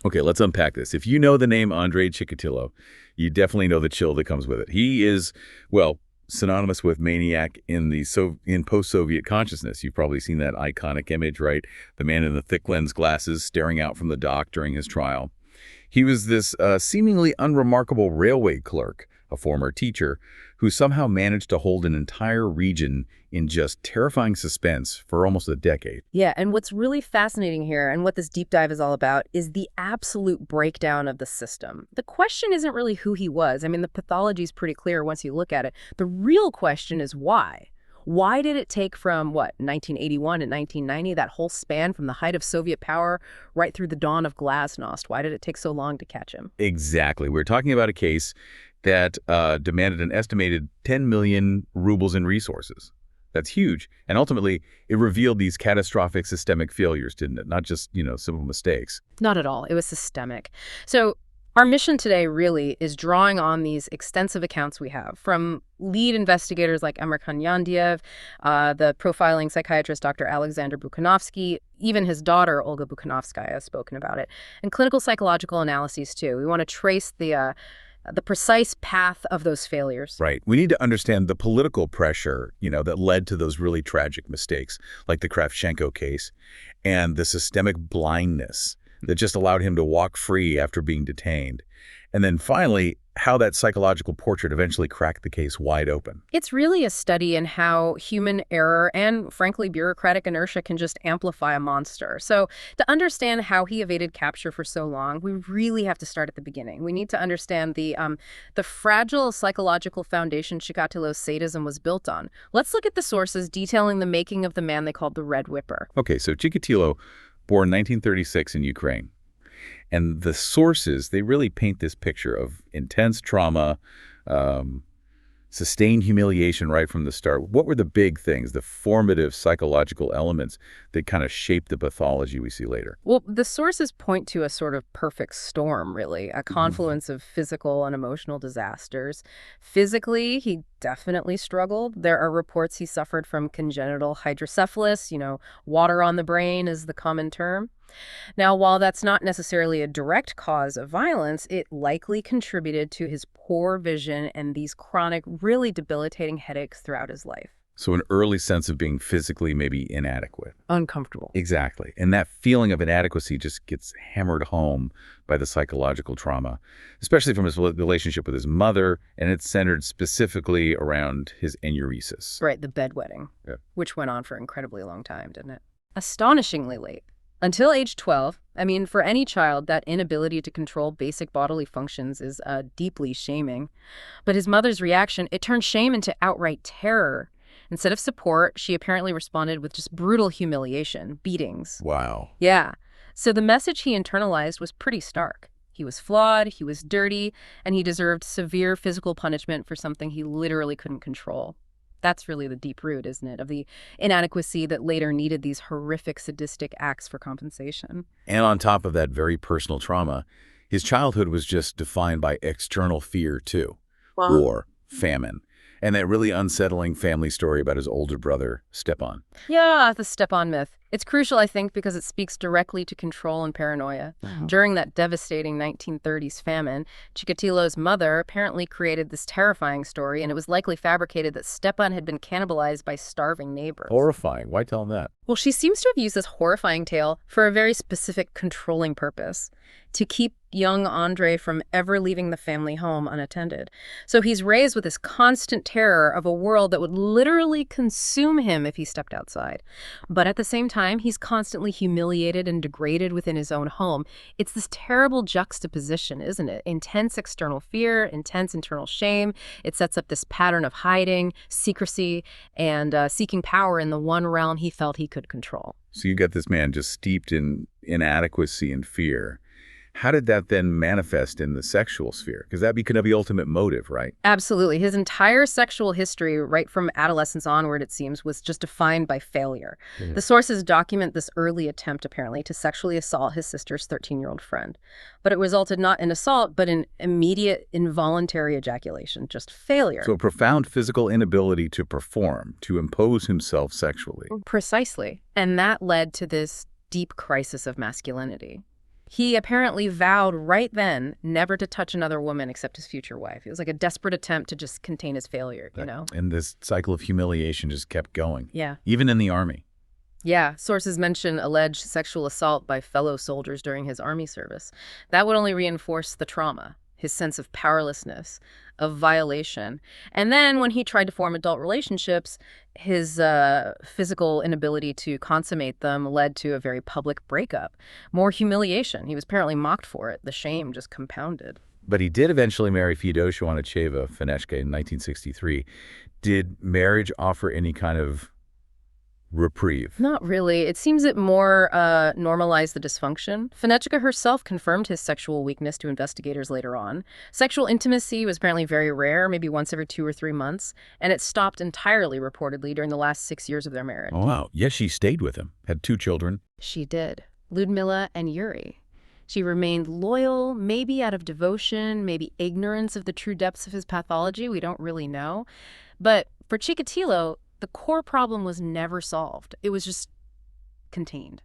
Okay, let's unpack this. If you know the name Andrei Chikatilo, you definitely know the chill that comes with it. He is, well, synonymous with maniac in in post-Soviet consciousness. You've probably seen that iconic image, right? The man in the thick lens glasses staring out from the dock during his trial. He was this seemingly unremarkable railway clerk, a former teacher, who somehow managed to hold an entire region in just terrifying suspense for almost a decade. Yeah, and what's really fascinating here, and what this deep dive is all about, is the absolute breakdown of the system. The question isn't really who he was. I mean, the pathology is pretty clear once you look at it. The real question is why. Why did it take from, 1981 and 1990, that whole span from the height of Soviet power right through the dawn of Glasnost? Why did it take so long to catch him? Exactly. We're talking about a case that demanded an estimated 10 million rubles in resources. That's huge. And ultimately, it revealed these catastrophic systemic failures, didn't it? Not just, simple mistakes. Not at all. It was systemic. So our mission today really is drawing on these extensive accounts we have from lead investigators like Emerkan Yandiev, the profiling psychiatrist Dr. Alexander Bukhanovsky, even his daughter Olga Bukhanovskaya has spoken about it, and clinical psychological analyses too. We want to trace the precise path of those failures. Right. We need to understand the political pressure, that led to those really tragic mistakes, like the Kravchenko case, and the systemic blindness that just allowed him to walk free after being detained. And then finally, how that psychological portrait eventually cracked the case wide open. It's really a study in how human error and, frankly, bureaucratic inertia can just amplify a monster. So to understand how he evaded capture for so long, we really have to start at the beginning. We need to understand the fragile psychological foundation Chikatilo's sadism was built on. Let's look at the sources detailing the making of the man they called the Red Whipper. Okay, so Chikatilo, born 1936 in Ukraine. And the sources, they really paint this picture of intense trauma, sustained humiliation right from the start. What were the big things, the formative psychological elements that kind of shaped the pathology we see later? Well, the sources point to a sort of perfect storm, really, a confluence of physical and emotional disasters. Physically, he definitely struggled. There are reports he suffered from congenital hydrocephalus, water on the brain is the common term. Now, while that's not necessarily a direct cause of violence, it likely contributed to his poor vision and these chronic, really debilitating headaches throughout his life. So an early sense of being physically maybe inadequate. Uncomfortable. Exactly. And that feeling of inadequacy just gets hammered home by the psychological trauma, especially from his relationship with his mother, and it's centered specifically around his enuresis. Right, the bedwetting, Yeah. which went on for an incredibly long time, didn't it? Astonishingly late. Until age 12, for any child, that inability to control basic bodily functions is deeply shaming. But his mother's reaction, it turned shame into outright terror. Instead of support, she apparently responded with just brutal humiliation, beatings. Wow. Yeah. So the message he internalized was pretty stark. He was flawed, he was dirty, and he deserved severe physical punishment for something he literally couldn't control. That's really the deep root, isn't it, of the inadequacy that later needed these horrific sadistic acts for compensation. And on top of that very personal trauma, his childhood was just defined by external fear, too. Wow. War, famine, and that really unsettling family story about his older brother, Stepan. Yeah, the Stepan myth. It's crucial, I think, because it speaks directly to control and paranoia. During that devastating 1930s famine, Chikatilo's mother apparently created this terrifying story, and it was likely fabricated that Stepan had been cannibalized by starving neighbors. Horrifying. Why tell him that? Well, she seems to have used this horrifying tale for a very specific controlling purpose, to keep young Andrei from ever leaving the family home unattended. So he's raised with this constant terror of a world that would literally consume him if he stepped outside. But at the same time, he's constantly humiliated and degraded within his own home. It's this terrible juxtaposition, isn't it? Intense external fear, intense internal shame. It sets up this pattern of hiding, secrecy, and seeking power in the one realm he felt he could control. So you got this man just steeped in inadequacy and fear. How did that then manifest in the sexual sphere? Because that became the ultimate motive, right? Absolutely. His entire sexual history, right from adolescence onward, it seems, was just defined by failure. The sources document this early attempt, apparently, to sexually assault his sister's 13-year-old friend. But it resulted not in assault, but in immediate involuntary ejaculation, just failure. So a profound physical inability to perform, to impose himself sexually. Precisely. And that led to this deep crisis of masculinity. He apparently vowed right then never to touch another woman except his future wife. It was like a desperate attempt to just contain his failure, you know? And this cycle of humiliation just kept going, Yeah. even in the Army. Yeah, sources mention alleged sexual assault by fellow soldiers during his Army service. That would only reinforce the trauma, his sense of powerlessness, of violation. And then when he tried to form adult relationships, his physical inability to consummate them led to a very public breakup. More humiliation. He was apparently mocked for it. The shame just compounded. But he did eventually marry Feodosia Ivanishevna Fenechka in 1963. Did marriage offer any kind of reprieve? Not really. It seems it more normalized the dysfunction. Fenechka herself confirmed his sexual weakness to investigators later on. Sexual intimacy was apparently very rare, maybe once every 2 or 3 months, and it stopped entirely, reportedly, during the last 6 years of their marriage. Oh, wow. Yes, she stayed with him, had 2 children. She did. Ludmila and Yuri. She remained loyal, maybe out of devotion, maybe ignorance of the true depths of his pathology. We don't really know. But for Chikatilo, the core problem was never solved. It was just contained.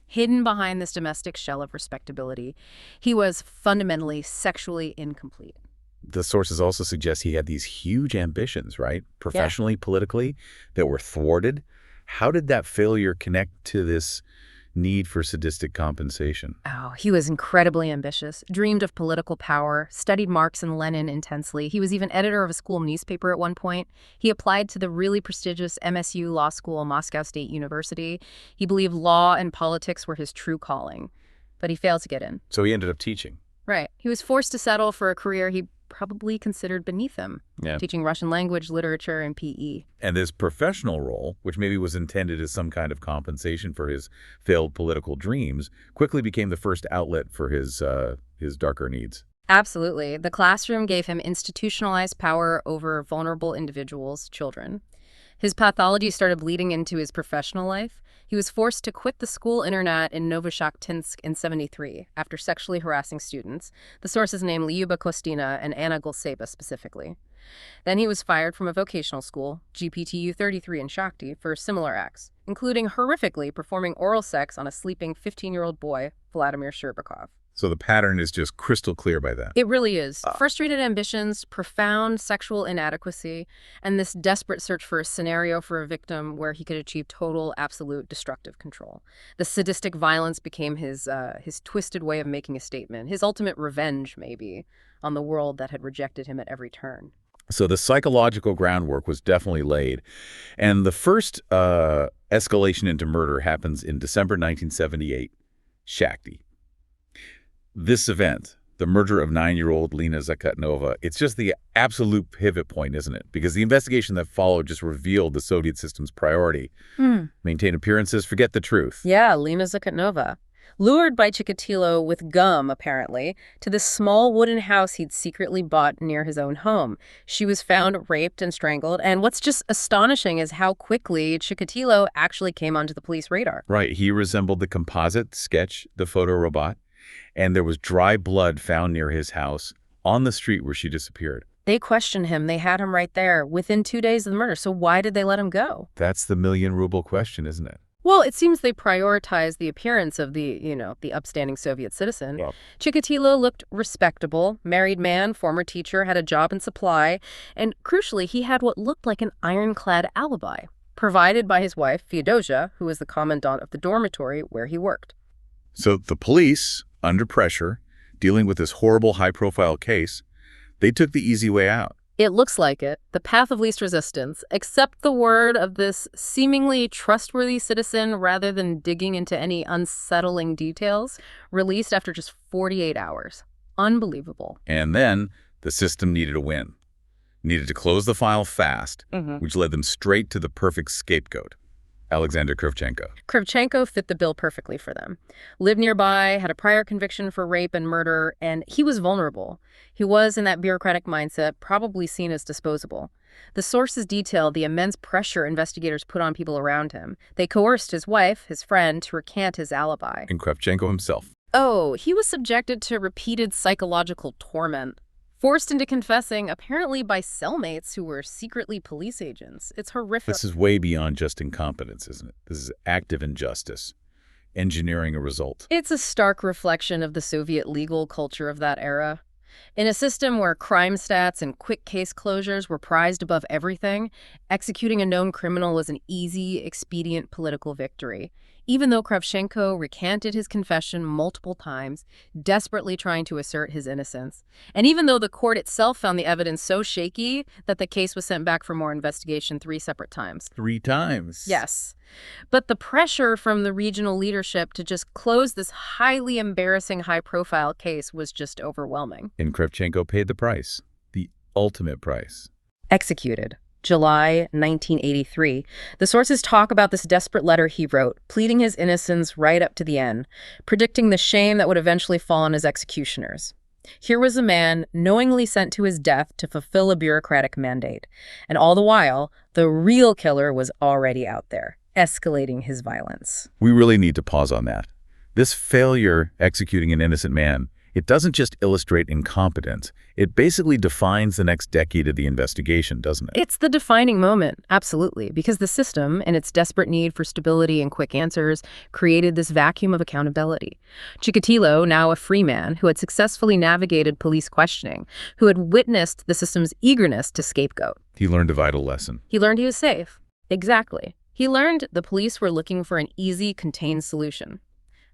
Hidden behind this domestic shell of respectability, he was fundamentally sexually incomplete. The sources also suggest he had these huge ambitions, right? Professionally, politically, that were thwarted. How did that failure connect to this need for sadistic compensation? Oh, he was incredibly ambitious, dreamed of political power, studied Marx and Lenin intensely. He was even editor of a school newspaper at one point. He applied to the really prestigious MSU Law School, Moscow State University. He believed law and politics were his true calling, but he failed to get in. So he ended up teaching. Right. He was forced to settle for a career he probably considered beneath him, teaching Russian language, literature, and PE. And this professional role, which maybe was intended as some kind of compensation for his failed political dreams, quickly became the first outlet for his darker needs. Absolutely. The classroom gave him institutionalized power over vulnerable individuals, children. His pathology started bleeding into his professional life. He was forced to quit the school internat in Novoshakhtinsk in '73 after sexually harassing students. The sources name Lyuba Kostina and Anna Golseba specifically. Then he was fired from a vocational school, GPTU 33 in Shakhty, for similar acts, including horrifically performing oral sex on a sleeping 15-year-old boy, Vladimir Sherbakov. So the pattern is just crystal clear by that. It really is. Frustrated ambitions, profound sexual inadequacy, and this desperate search for a scenario for a victim where he could achieve total, absolute destructive control. The sadistic violence became his twisted way of making a statement, his ultimate revenge, maybe, on the world that had rejected him at every turn. So the psychological groundwork was definitely laid. And the first escalation into murder happens in December 1978, Shakhty. This event, the murder of 9-year-old Lena Zakatnova, it's just the absolute pivot point, isn't it? Because the investigation that followed just revealed the Soviet system's priority. Maintain appearances, forget the truth. Yeah, Lena Zakatnova. Lured by Chikatilo with gum, apparently, to this small wooden house he'd secretly bought near his own home. She was found raped and strangled, and what's just astonishing is how quickly Chikatilo actually came onto the police radar. Right, he resembled the composite sketch, the photo robot, and there was dry blood found near his house on the street where she disappeared. They questioned him. They had him right there within 2 days of the murder. So why did they let him go? That's the million-ruble question, isn't it? Well, it seems they prioritized the appearance of the upstanding Soviet citizen. Yeah. Chikatilo looked respectable, married man, former teacher, had a job in supply, and crucially, he had what looked like an ironclad alibi, provided by his wife, Feodosia, who was the commandant of the dormitory where he worked. So the police, under pressure, dealing with this horrible high-profile case, they took the easy way out. It looks like it. The path of least resistance. Accept the word of this seemingly trustworthy citizen rather than digging into any unsettling details. Released after just 48 hours. Unbelievable. And then the system needed a win. Needed to close the file fast, which led them straight to the perfect scapegoat, Alexander Kravchenko. Kravchenko fit the bill perfectly for them. Lived nearby, had a prior conviction for rape and murder, and he was vulnerable. He was, in that bureaucratic mindset, probably seen as disposable. The sources detail the immense pressure investigators put on people around him. They coerced his wife, his friend, to recant his alibi. And Kravchenko himself. Oh, he was subjected to repeated psychological torment. Forced into confessing, apparently by cellmates who were secretly police agents. It's horrific. This is way beyond just incompetence, isn't it? This is active injustice. engineering a result. It's a stark reflection of the Soviet legal culture of that era. In a system where crime stats and quick case closures were prized above everything, executing a known criminal was an easy, expedient political victory. Even though Kravchenko recanted his confession multiple times, desperately trying to assert his innocence. And even though the court itself found the evidence so shaky that the case was sent back for more investigation 3 separate times. 3 times? Yes. But the pressure from the regional leadership to just close this highly embarrassing high-profile case was just overwhelming. And Kravchenko paid the price. The ultimate price. Executed. July 1983. The sources talk about this desperate letter he wrote, pleading his innocence right up to the end, predicting the shame that would eventually fall on his executioners. Here was a man knowingly sent to his death to fulfill a bureaucratic mandate. And all the while, the real killer was already out there, escalating his violence. We really need to pause on that. This failure executing an innocent man, it doesn't just illustrate incompetence. It basically defines the next decade of the investigation, doesn't it? It's the defining moment, absolutely, because the system, in its desperate need for stability and quick answers, created this vacuum of accountability. Chikatilo, now a free man, who had successfully navigated police questioning, who had witnessed the system's eagerness to scapegoat. He learned a vital lesson. He learned he was safe. Exactly. He learned the police were looking for an easy, contained solution.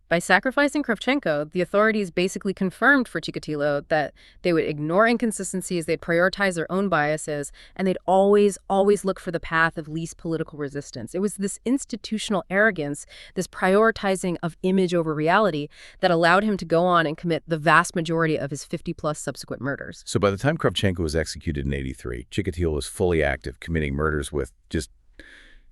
By sacrificing Kravchenko, the authorities basically confirmed for Chikatilo that they would ignore inconsistencies, they'd prioritize their own biases, and they'd always look for the path of least political resistance. It was this institutional arrogance, this prioritizing of image over reality, that allowed him to go on and commit the vast majority of his 50-plus subsequent murders. So by the time Kravchenko was executed in '83, Chikatilo was fully active, committing murders with just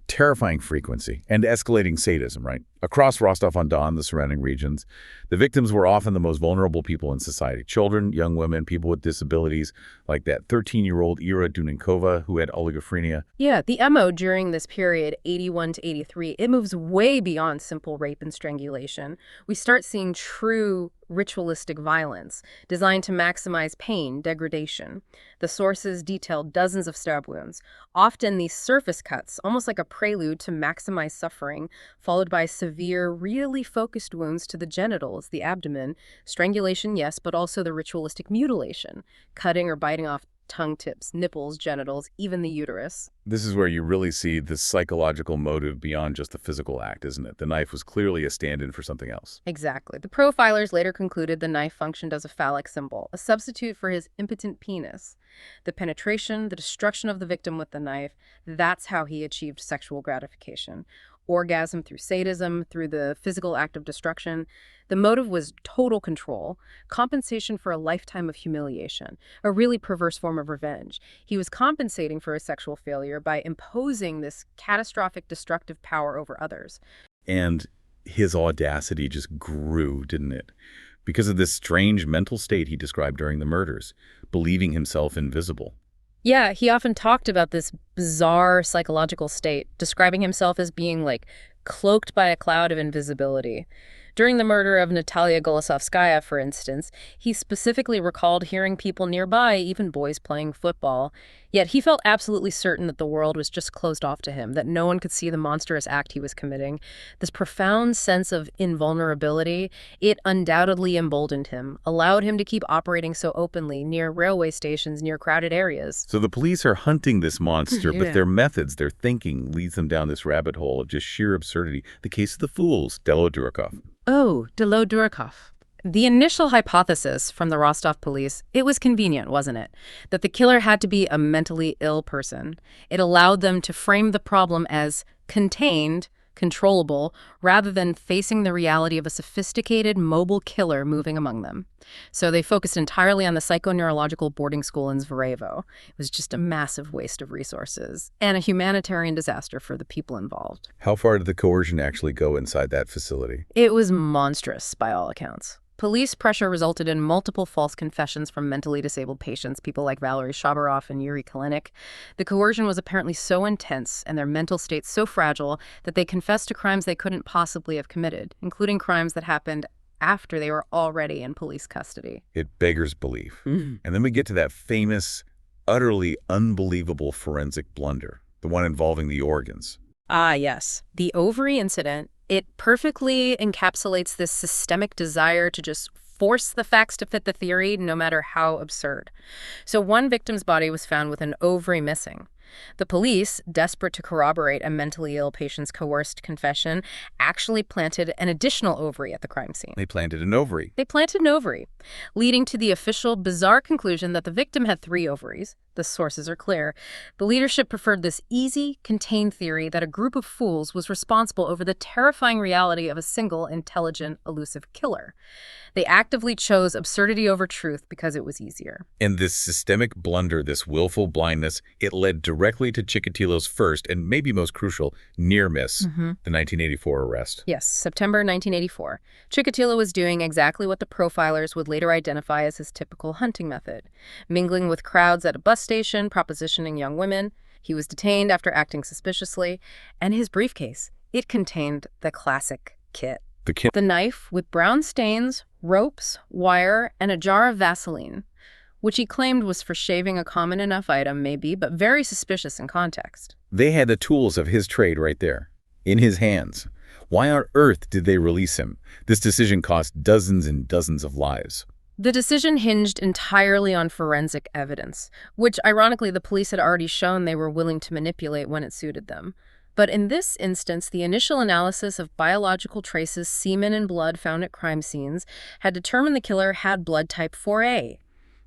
terrifying frequency and escalating sadism, right? Across Rostov-on-Don, the surrounding regions, the victims were often the most vulnerable people in society. Children, young women, people with disabilities, like that 13-year-old Ira Dunenkova who had oligophrenia. Yeah, the MO during this period, 81 to 83, it moves way beyond simple rape and strangulation. We start seeing true ritualistic violence designed to maximize pain, degradation. The sources detail dozens of stab wounds, often these surface cuts, almost like a prelude to maximize suffering, followed by severe, really focused wounds to the genitals, the abdomen, strangulation, yes, but also the ritualistic mutilation, cutting or biting off tongue tips, nipples, genitals, even the uterus. This is where you really see the psychological motive beyond just the physical act, isn't it? The knife was clearly a stand-in for something else. Exactly. The profilers later concluded the knife functioned as a phallic symbol, a substitute for his impotent penis. The penetration, the destruction of the victim with the knife, that's how he achieved sexual gratification. Orgasm through sadism, through the physical act of destruction. The motive was total control, compensation for a lifetime of humiliation, a really perverse form of revenge. He was compensating for his sexual failure by imposing this catastrophic destructive power over others. And his audacity just grew, didn't it? Because of this strange mental state he described during the murders, believing himself invisible. Yeah, he often talked about this bizarre psychological state, describing himself as being, like, cloaked by a cloud of invisibility. During the murder of Natalia Golosovskaya, for instance, he specifically recalled hearing people nearby, even boys playing football. Yet he felt absolutely certain that the world was just closed off to him, that no one could see the monstrous act he was committing. This profound sense of invulnerability, it undoubtedly emboldened him, allowed him to keep operating so openly near railway stations, near crowded areas. So the police are hunting this monster, Yeah. but their methods, their thinking, leads them down this rabbit hole of just sheer absurdity. The case of the fools, Delodurikov. Oh, Delodurikov. The initial hypothesis from the Rostov police, it was convenient, wasn't it? That the killer had to be a mentally ill person. It allowed them to frame the problem as contained, controllable, rather than facing the reality of a sophisticated, mobile killer moving among them. So they focused entirely on the psychoneurological boarding school in Zverevo. It was just a massive waste of resources and a humanitarian disaster for the people involved. How far did the coercion actually go inside that facility? It was monstrous, by all accounts. Police pressure resulted in multiple false confessions from mentally disabled patients, people like Valery Shabarov and Yuri Kalinik. The coercion was apparently so intense and their mental state so fragile that they confessed to crimes they couldn't possibly have committed, including crimes that happened after they were already in police custody. It beggars belief. And then we get to that famous, utterly unbelievable forensic blunder, the one involving the organs. Ah, yes. The ovary incident. It perfectly encapsulates this systemic desire to just force the facts to fit the theory, no matter how absurd. So one victim's body was found with an ovary missing. The police, desperate to corroborate a mentally ill patient's coerced confession, actually planted an additional ovary at the crime scene. They planted an ovary. They planted an ovary, leading to the official bizarre conclusion that the victim had 3 ovaries. The sources are clear. The leadership preferred this easy, contained theory that a group of fools was responsible over the terrifying reality of a single, intelligent, elusive killer. They actively chose absurdity over truth because it was easier. And this systemic blunder, this willful blindness, it led directly to Chikatilo's first and maybe most crucial near miss, the 1984 arrest. Yes, September 1984. Chikatilo was doing exactly what the profilers would later identify as his typical hunting method, mingling with crowds at a bus station, propositioning young women. He was detained after acting suspiciously, and his briefcase, it contained the classic kit. The knife with brown stains, ropes, wire, and a jar of Vaseline, which he claimed was for shaving, a common enough item maybe, but very suspicious in context. They had the tools of his trade right there, in his hands. Why on earth did they release him? This decision cost dozens and dozens of lives. The decision hinged entirely on forensic evidence, which ironically the police had already shown they were willing to manipulate when it suited them. But in this instance, the initial analysis of biological traces, semen and blood found at crime scenes, had determined the killer had blood type 4A.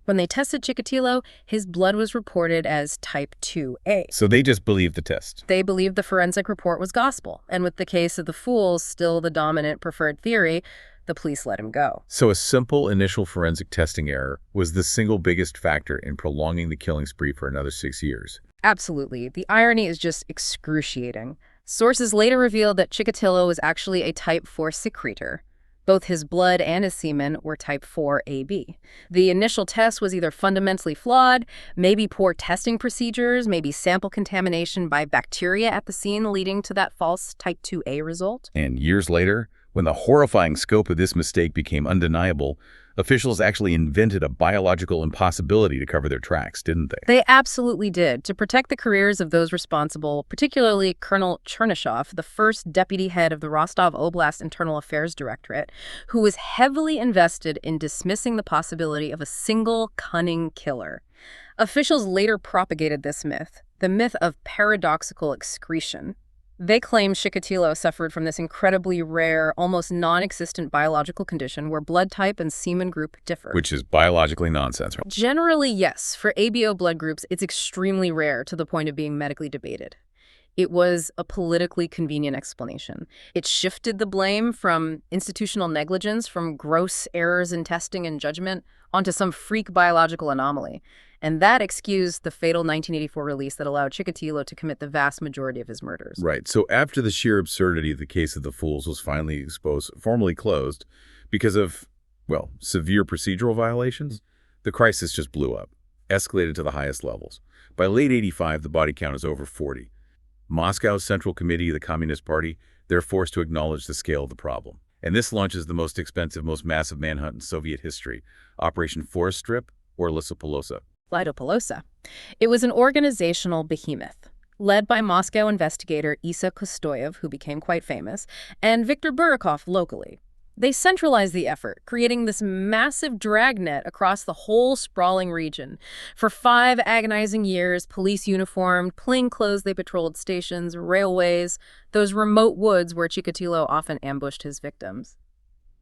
When they tested Chikatilo, his blood was reported as type 2A. So they just believed the test. They believed the forensic report was gospel, and with the case of the fools still the dominant preferred theory, the police let him go. So a simple initial forensic testing error was the single biggest factor in prolonging the killing spree for another 6 years. Absolutely. The irony is just excruciating. Sources later revealed that Chikatilo was actually a type 4 secretor. Both his blood and his semen were type 4AB. The initial test was either fundamentally flawed, maybe poor testing procedures, maybe sample contamination by bacteria at the scene leading to that false type 2A result. And years later, when the horrifying scope of this mistake became undeniable, officials actually invented a biological impossibility to cover their tracks, didn't they? They absolutely did. To protect the careers of those responsible, particularly Colonel Chernyshov, the first deputy head of the Rostov Oblast Internal Affairs Directorate, who was heavily invested in dismissing the possibility of a single cunning killer. Officials later propagated this myth, the myth of paradoxical excretion. They claim Chikatilo suffered from this incredibly rare, almost non-existent biological condition where blood type and semen group differ. Which is biologically nonsense, right? Generally, yes. For ABO blood groups, it's extremely rare to the point of being medically debated. It was a politically convenient explanation. It shifted the blame from institutional negligence, from gross errors in testing and judgment, onto some freak biological anomaly. And that excused the fatal 1984 release that allowed Chikatilo to commit the vast majority of his murders. Right. So after the sheer absurdity of the case of the fools was finally exposed, formally closed, because of, well, severe procedural violations, the crisis just blew up, escalated to the highest levels. By late 85, the body count is over 40. Moscow's Central Committee of the Communist Party, they're forced to acknowledge the scale of the problem. And this launches the most expensive, most massive manhunt in Soviet history, Operation Forest Strip or Lysopolosa. It was an organizational behemoth, led by Moscow investigator Isa Kostoyev, who became quite famous, and Viktor Burikov locally. They centralized the effort, creating this massive dragnet across the whole sprawling region. For 5 agonizing years, police uniformed, plainclothes, they patrolled stations, railways, those remote woods where Chikatilo often ambushed his victims.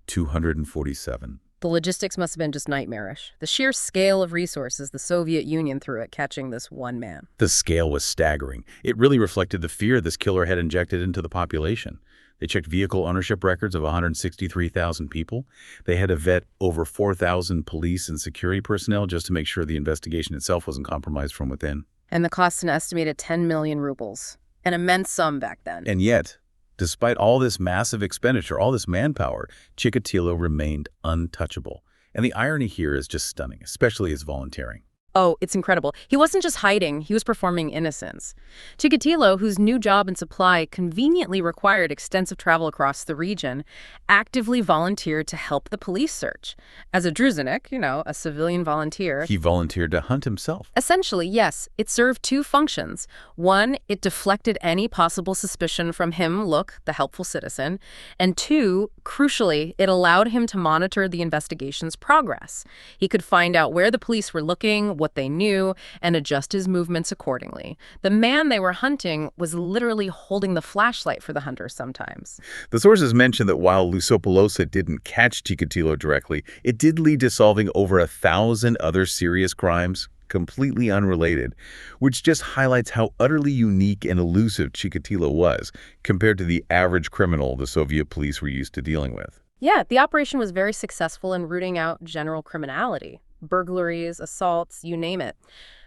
247. The logistics must have been just nightmarish. The sheer scale of resources the Soviet Union threw at catching this one man. The scale was staggering. It really reflected the fear this killer had injected into the population. They checked vehicle ownership records of 163,000 people. They had to vet over 4,000 police and security personnel just to make sure the investigation itself wasn't compromised from within. And the cost an estimated 10 million rubles. An immense sum back then. And yet, despite all this massive expenditure, all this manpower, Chikatilo remained untouchable. And the irony here is just stunning, especially his volunteering. Oh, it's incredible. He wasn't just hiding, he was performing innocence. Chikatilo, whose new job and supply conveniently required extensive travel across the region, actively volunteered to help the police search. As a Druzinik, a civilian volunteer. He volunteered to hunt himself. Essentially, yes, it served two functions. One, it deflected any possible suspicion from him, look, the helpful citizen. And two, crucially, it allowed him to monitor the investigation's progress. He could find out where the police were looking, what they knew, and adjust his movements accordingly. The man they were hunting was literally holding the flashlight for the hunters sometimes. The sources mention that while U.S.S.R didn't catch Chikatilo directly, it did lead to solving over 1,000 other serious crimes, completely unrelated, which just highlights how utterly unique and elusive Chikatilo was compared to the average criminal the Soviet police were used to dealing with. Yeah, the operation was very successful in rooting out general criminality. Burglaries, assaults, you name it.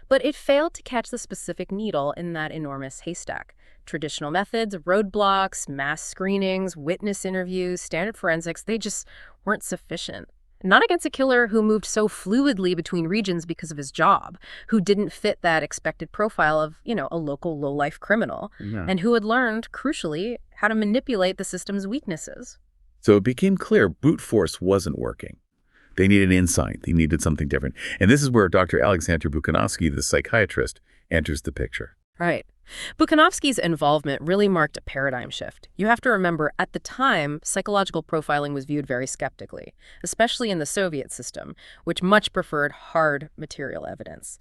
But it failed to catch the specific needle in that enormous haystack. Traditional methods, roadblocks, mass screenings, witness interviews, standard forensics, they just weren't sufficient. Not against a killer who moved so fluidly between regions because of his job, who didn't fit that expected profile of, a local low-life criminal, and who had learned, crucially, how to manipulate the system's weaknesses. So it became clear brute force wasn't working. They needed insight. They needed something different. And this is where Dr. Alexander Bukhanovsky, the psychiatrist, enters the picture. Right. Bukhanovsky's involvement really marked a paradigm shift. You have to remember, at the time, psychological profiling was viewed very skeptically, especially in the Soviet system, which much preferred hard material evidence.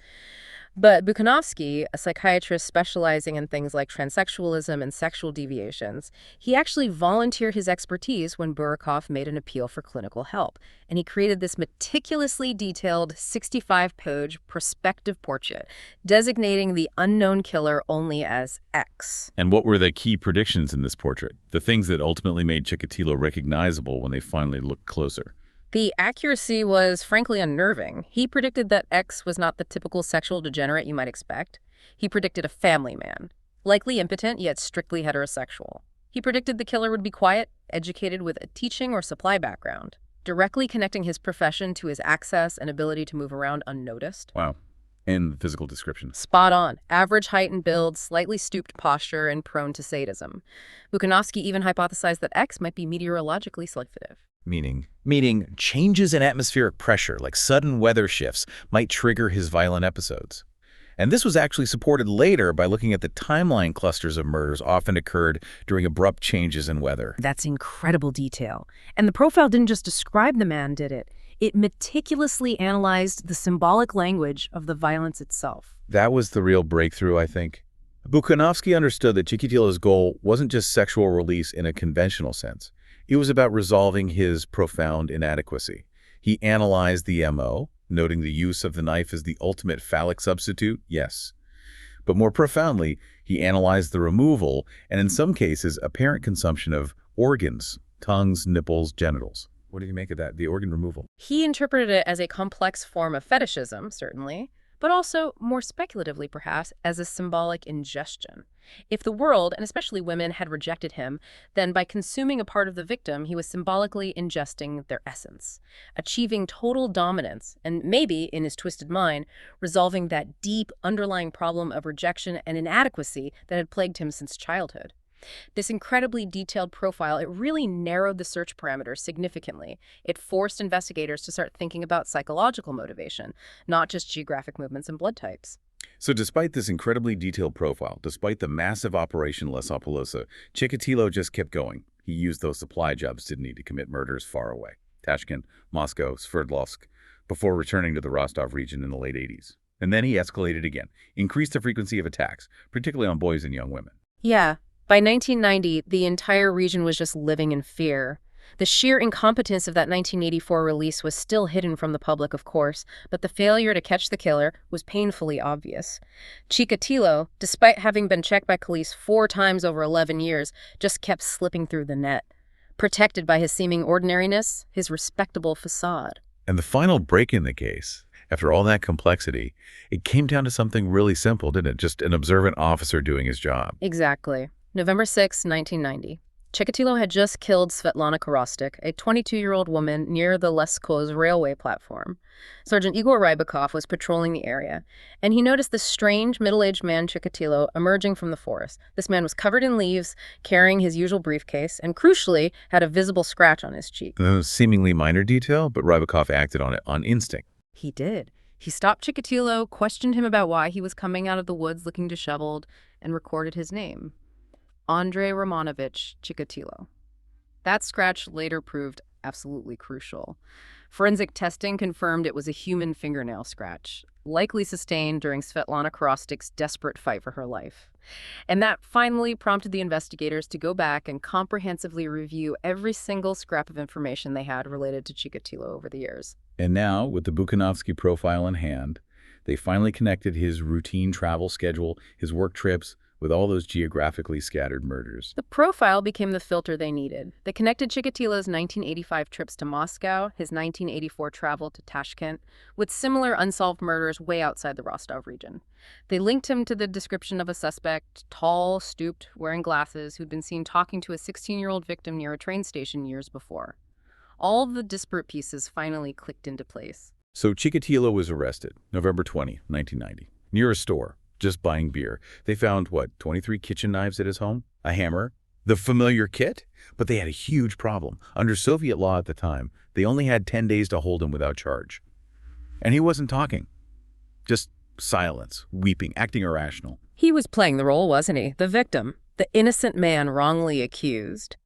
But Bukhanovsky, a psychiatrist specializing in things like transsexualism and sexual deviations, he actually volunteered his expertise when Burakov made an appeal for clinical help. And he created this meticulously detailed 65-page prospective portrait, designating the unknown killer only as X. And what were the key predictions in this portrait? The things that ultimately made Chikatilo recognizable when they finally looked closer? The accuracy was frankly unnerving. He predicted that X was not the typical sexual degenerate you might expect. He predicted a family man, likely impotent yet strictly heterosexual. He predicted the killer would be quiet, educated with a teaching or supply background, directly connecting his profession to his access and ability to move around unnoticed. Wow. And the physical description. Spot on. Average height and build, slightly stooped posture, and prone to sadism. Bukhanovsky even hypothesized that X might be meteorologically selective. Meaning changes in atmospheric pressure, like sudden weather shifts, might trigger his violent episodes. And this was actually supported later by looking at the timeline clusters of murders often occurred during abrupt changes in weather. That's incredible detail. And the profile didn't just describe the man, did it? It meticulously analyzed the symbolic language of the violence itself. That was the real breakthrough, I think. Bukhanovsky understood that Chikatilo's goal wasn't just sexual release in a conventional sense. It was about resolving his profound inadequacy. He analyzed the MO, noting the use of the knife as the ultimate phallic substitute, yes. But more profoundly, he analyzed the removal, and in some cases, apparent consumption of organs, tongues, nipples, genitals. What do you make of that, the organ removal? He interpreted it as a complex form of fetishism, certainly, but also, more speculatively perhaps, as a symbolic ingestion. If the world, and especially women, had rejected him, then by consuming a part of the victim, he was symbolically ingesting their essence, achieving total dominance, and maybe, in his twisted mind, resolving that deep underlying problem of rejection and inadequacy that had plagued him since childhood. This incredibly detailed profile, it really narrowed the search parameters significantly. It forced investigators to start thinking about psychological motivation, not just geographic movements and blood types. So despite this incredibly detailed profile, despite the massive Operation Lesopolosha, Chikatilo just kept going. He used those supply jobs, didn't he, to commit murders far away. Tashkent, Moscow, Sverdlovsk, before returning to the Rostov region in the late 80s. And then he escalated again, increased the frequency of attacks, particularly on boys and young women. Yeah. By 1990, the entire region was just living in fear. The sheer incompetence of that 1984 release was still hidden from the public, of course, but the failure to catch the killer was painfully obvious. Chikatilo, despite having been checked by police 4 times over 11 years, just kept slipping through the net, protected by his seeming ordinariness, his respectable facade. And the final break in the case, after all that complexity, it came down to something really simple, didn't it? Just an observant officer doing his job. Exactly. November 6, 1990. Chikatilo had just killed Svetlana Korostik, a 22-year-old woman near the Lesko's railway platform. Sergeant Igor Rybakov was patrolling the area, and he noticed this strange middle-aged man, Chikatilo, emerging from the forest. This man was covered in leaves, carrying his usual briefcase, and crucially, had a visible scratch on his cheek. A seemingly minor detail, but Rybakov acted on it on instinct. He did. He stopped Chikatilo, questioned him about why he was coming out of the woods looking disheveled, and recorded his name. Andrei Romanovich Chikatilo. That scratch later proved absolutely crucial. Forensic testing confirmed it was a human fingernail scratch, likely sustained during Svetlana Korostik's desperate fight for her life. And that finally prompted the investigators to go back and comprehensively review every single scrap of information they had related to Chikatilo over the years. And now, with the Bukhanovsky profile in hand, they finally connected his routine travel schedule, his work trips, with all those geographically scattered murders. The profile became the filter they needed. They connected Chikatilo's 1985 trips to Moscow, his 1984 travel to Tashkent, with similar unsolved murders way outside the Rostov region. They linked him to the description of a suspect, tall, stooped, wearing glasses, who'd been seen talking to a 16-year-old victim near a train station years before. All of the disparate pieces finally clicked into place. So Chikatilo was arrested, November 20, 1990, near a store, just buying beer. They found, 23 kitchen knives at his home? A hammer? The familiar kit? But they had a huge problem. Under Soviet law at the time, they only had 10 days to hold him without charge. And he wasn't talking. Just silence, weeping, acting irrational. He was playing the role, wasn't he? The victim, the innocent man wrongly accused.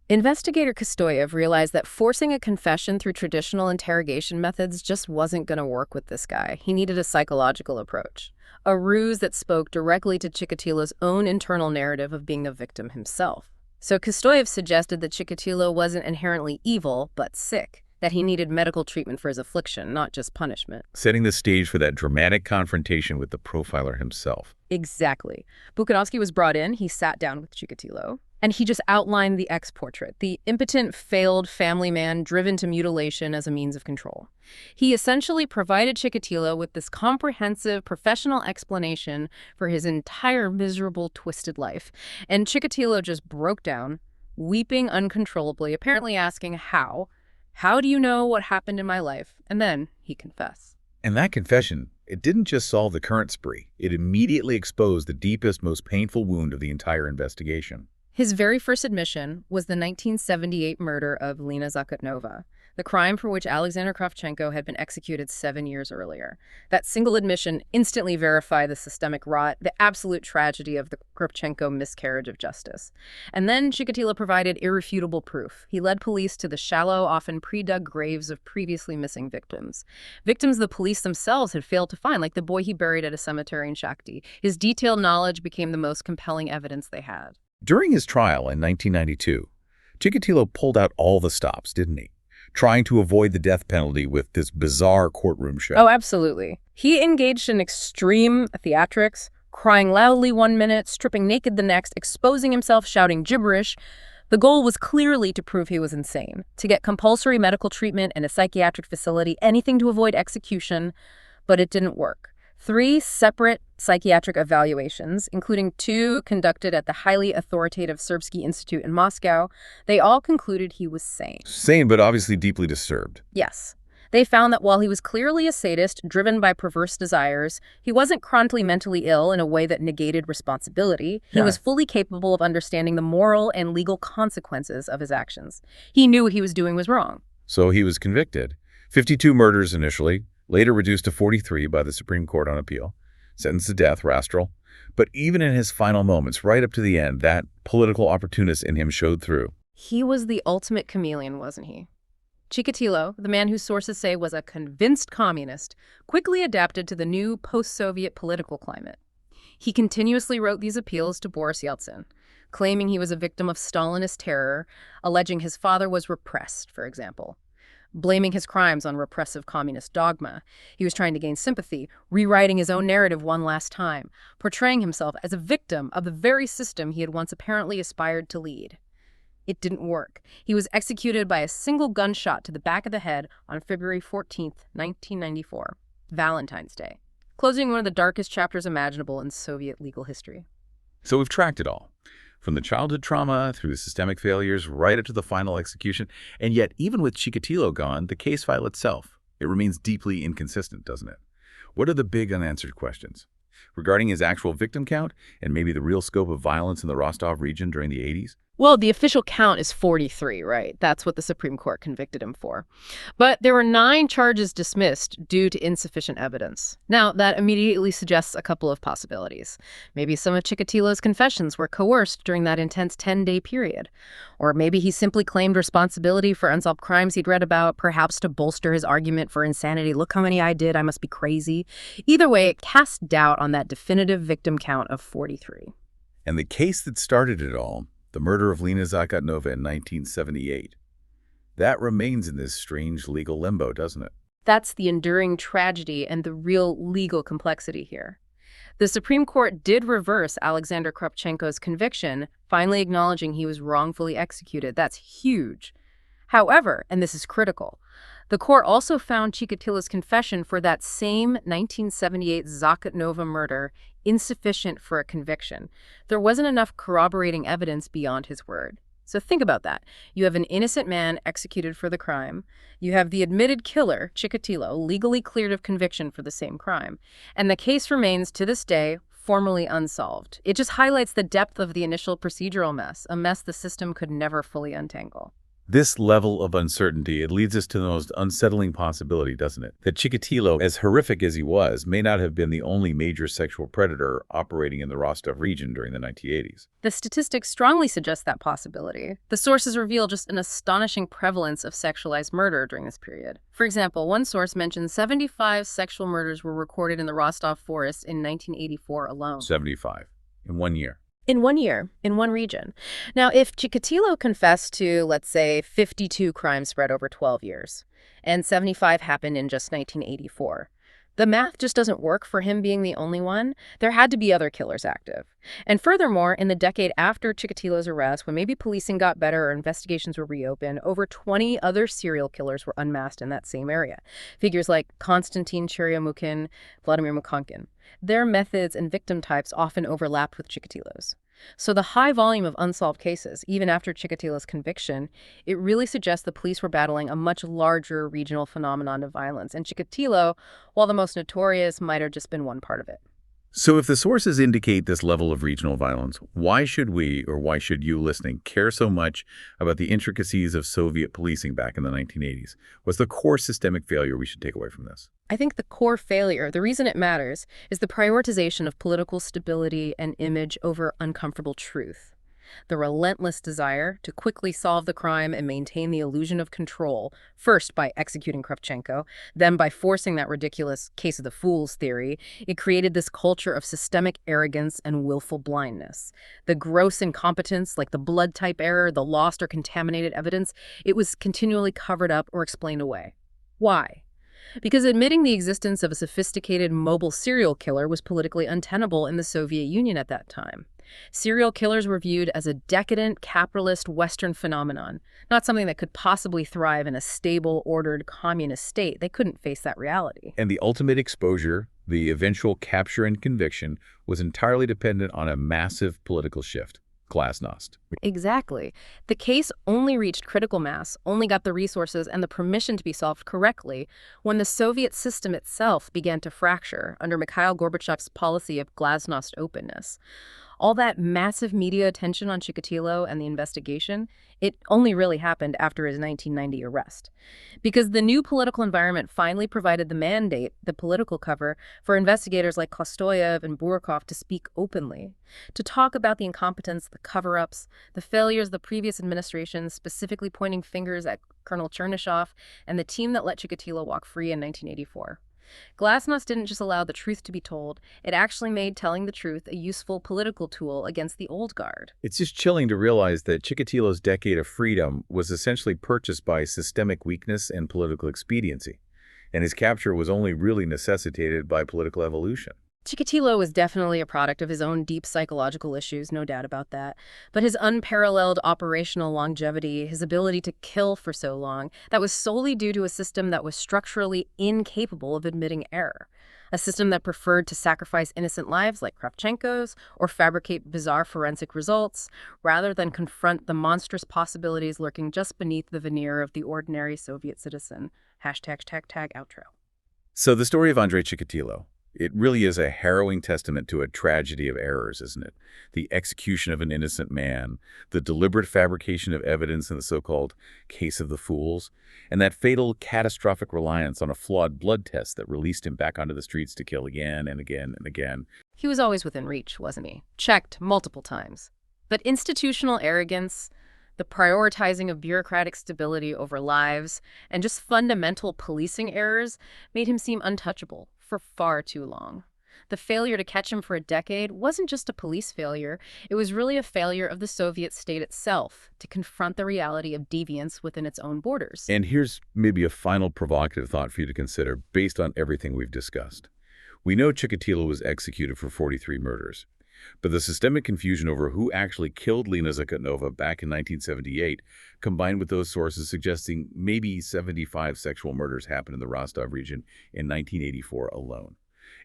Investigator Kostoyev realized that forcing a confession through traditional interrogation methods just wasn't going to work with this guy. He needed a psychological approach, a ruse that spoke directly to Chikatilo's own internal narrative of being a victim himself. So Kostoyev suggested that Chikatilo wasn't inherently evil, but sick, that he needed medical treatment for his affliction, not just punishment. Setting the stage for that dramatic confrontation with the profiler himself. Exactly. Bukhanovsky was brought in, he sat down with Chikatilo, and he just outlined the ex-portrait, the impotent, failed family man driven to mutilation as a means of control. He essentially provided Chikatilo with this comprehensive, professional explanation for his entire miserable, twisted life. And Chikatilo just broke down, weeping uncontrollably, apparently asking how. How do you know what happened in my life? And then he confessed. And that confession, it didn't just solve the current spree. It immediately exposed the deepest, most painful wound of the entire investigation. His very first admission was the 1978 murder of Lena Zakotnova, the crime for which Alexander Kravchenko had been executed 7 years earlier. That single admission instantly verified the systemic rot, the absolute tragedy of the Kravchenko miscarriage of justice. And then Chikatilo provided irrefutable proof. He led police to the shallow, often pre-dug graves of previously missing victims. Victims the police themselves had failed to find, like the boy he buried at a cemetery in Shakhty. His detailed knowledge became the most compelling evidence they had. During his trial in 1992, Chikatilo pulled out all the stops, didn't he? Trying to avoid the death penalty with this bizarre courtroom show. Oh, absolutely. He engaged in extreme theatrics, crying loudly one minute, stripping naked the next, exposing himself, shouting gibberish. The goal was clearly to prove he was insane, to get compulsory medical treatment in a psychiatric facility, anything to avoid execution, but it didn't work. 3 separate psychiatric evaluations, including 2 conducted at the highly authoritative Serbsky Institute in Moscow, they all concluded he was sane. Sane, but obviously deeply disturbed. Yes. They found that while he was clearly a sadist, driven by perverse desires, he wasn't chronically mentally ill in a way that negated responsibility. He was fully capable of understanding the moral and legal consequences of his actions. He knew what he was doing was wrong. So he was convicted. 52 murders initially, later reduced to 43 by the Supreme Court on appeal, sentenced to death, Rastral. But even in his final moments, right up to the end, that political opportunist in him showed through. He was the ultimate chameleon, wasn't he? Chikatilo, the man whose sources say was a convinced communist, quickly adapted to the new post-Soviet political climate. He continuously wrote these appeals to Boris Yeltsin, claiming he was a victim of Stalinist terror, alleging his father was repressed, for example. Blaming his crimes on repressive communist dogma. He was trying to gain sympathy, rewriting his own narrative one last time, portraying himself as a victim of the very system he had once apparently aspired to lead. It didn't work. He was executed by a single gunshot to the back of the head on February 14th, 1994, Valentine's Day, closing one of the darkest chapters imaginable in Soviet legal history. So we've tracked it all. From the childhood trauma through the systemic failures right up to the final execution. And yet, even with Chikatilo gone, the case file itself, it remains deeply inconsistent, doesn't it? What are the big unanswered questions? Regarding his actual victim count and maybe the real scope of violence in the Rostov region during the 80s? Well, the official count is 43, right? That's what the Supreme Court convicted him for. But there were 9 charges dismissed due to insufficient evidence. Now, that immediately suggests a couple of possibilities. Maybe some of Chikatilo's confessions were coerced during that intense 10-day period. Or maybe he simply claimed responsibility for unsolved crimes he'd read about, perhaps to bolster his argument for insanity. Look how many I did, I must be crazy. Either way, it casts doubt on that definitive victim count of 43. And the case that started it all, the murder of Lena Zakotnova in 1978. That remains in this strange legal limbo, doesn't it? That's the enduring tragedy and the real legal complexity here. The Supreme Court did reverse Alexander Kravchenko's conviction, finally acknowledging he was wrongfully executed. That's huge. However, and this is critical, the court also found Chikatilo's confession for that same 1978 Zakotnova murder insufficient for a conviction. There wasn't enough corroborating evidence beyond his word. So think about that. You have an innocent man executed for the crime. You have the admitted killer, Chikatilo, legally cleared of conviction for the same crime. And the case remains, to this day, formally unsolved. It just highlights the depth of the initial procedural mess, a mess the system could never fully untangle. This level of uncertainty, it leads us to the most unsettling possibility, doesn't it? That Chikatilo, as horrific as he was, may not have been the only major sexual predator operating in the Rostov region during the 1980s. The statistics strongly suggest that possibility. The sources reveal just an astonishing prevalence of sexualized murder during this period. For example, one source mentions 75 sexual murders were recorded in the Rostov forest in 1984 alone. 75 in 1 year. In 1 year, in one region. Now, if Chikatilo confessed to, let's say, 52 crimes spread over 12 years, and 75 happened in just 1984, the math just doesn't work for him being the only one. There had to be other killers active. And furthermore, in the decade after Chikatilo's arrest, when maybe policing got better or investigations were reopened, over 20 other serial killers were unmasked in that same area. Figures like Konstantin Cheryomukin, Vladimir Mukonkin. Their methods and victim types often overlapped with Chikatilo's. So the high volume of unsolved cases, even after Chikatilo's conviction, it really suggests the police were battling a much larger regional phenomenon of violence. And Chikatilo, while the most notorious, might have just been one part of it. So if the sources indicate this level of regional violence, why should we, or why should you listening, care so much about the intricacies of Soviet policing back in the 1980s? What's the core systemic failure we should take away from this? I think the core failure, the reason it matters, is the prioritization of political stability and image over uncomfortable truth. The relentless desire to quickly solve the crime and maintain the illusion of control, first by executing Kravchenko, then by forcing that ridiculous case of the fools theory, it created this culture of systemic arrogance and willful blindness. The gross incompetence, like the blood type error, the lost or contaminated evidence, it was continually covered up or explained away. Why? Because admitting the existence of a sophisticated mobile serial killer was politically untenable in the Soviet Union at that time. Serial killers were viewed as a decadent, capitalist Western phenomenon, not something that could possibly thrive in a stable, ordered communist state. They couldn't face that reality. And the ultimate exposure, the eventual capture and conviction, was entirely dependent on a massive political shift. Glasnost. Exactly. The case only reached critical mass, only got the resources and the permission to be solved correctly when the Soviet system itself began to fracture under Mikhail Gorbachev's policy of glasnost openness. All that massive media attention on Chikatilo and the investigation, it only really happened after his 1990 arrest. Because the new political environment finally provided the mandate, the political cover, for investigators like Kostoyev and Burkov to speak openly, to talk about the incompetence, the cover-ups, the failures of the previous administration, specifically pointing fingers at Colonel Chernyshov and the team that let Chikatilo walk free in 1984. Glasnost didn't just allow the truth to be told, it actually made telling the truth a useful political tool against the old guard. It's just chilling to realize that Chikatilo's decade of freedom was essentially purchased by systemic weakness and political expediency, and his capture was only really necessitated by political evolution. Chikatilo was definitely a product of his own deep psychological issues, no doubt about that. But his unparalleled operational longevity, his ability to kill for so long, that was solely due to a system that was structurally incapable of admitting error. A system that preferred to sacrifice innocent lives like Kravchenko's or fabricate bizarre forensic results, rather than confront the monstrous possibilities lurking just beneath the veneer of the ordinary Soviet citizen. Hashtag tag outro. So the story of Andrei Chikatilo, it really is a harrowing testament to a tragedy of errors, isn't it? The execution of an innocent man, the deliberate fabrication of evidence in the so-called case of the fools, and that fatal, catastrophic reliance on a flawed blood test that released him back onto the streets to kill again and again and again. He was always within reach, wasn't he? Checked multiple times. But institutional arrogance, the prioritizing of bureaucratic stability over lives, and just fundamental policing errors made him seem untouchable for far too long. The failure to catch him for a decade wasn't just a police failure, it was really a failure of the Soviet state itself to confront the reality of deviance within its own borders. And here's maybe a final provocative thought for you to consider based on everything we've discussed. We know Chikatilo was executed for 43 murders, but the systemic confusion over who actually killed Lena Zakotnova back in 1978, combined with those sources suggesting maybe 75 sexual murders happened in the Rostov region in 1984 alone.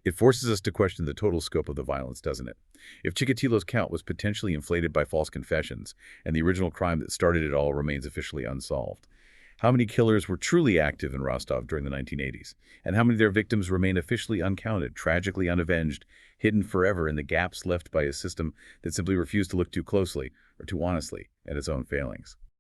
It forces us to question the total scope of the violence, doesn't it? If Chikatilo's count was potentially inflated by false confessions, and the original crime that started it all remains officially unsolved, how many killers were truly active in Rostov during the 1980s? And how many of their victims remain officially uncounted, tragically unavenged, hidden forever in the gaps left by a system that simply refused to look too closely or too honestly at its own failings?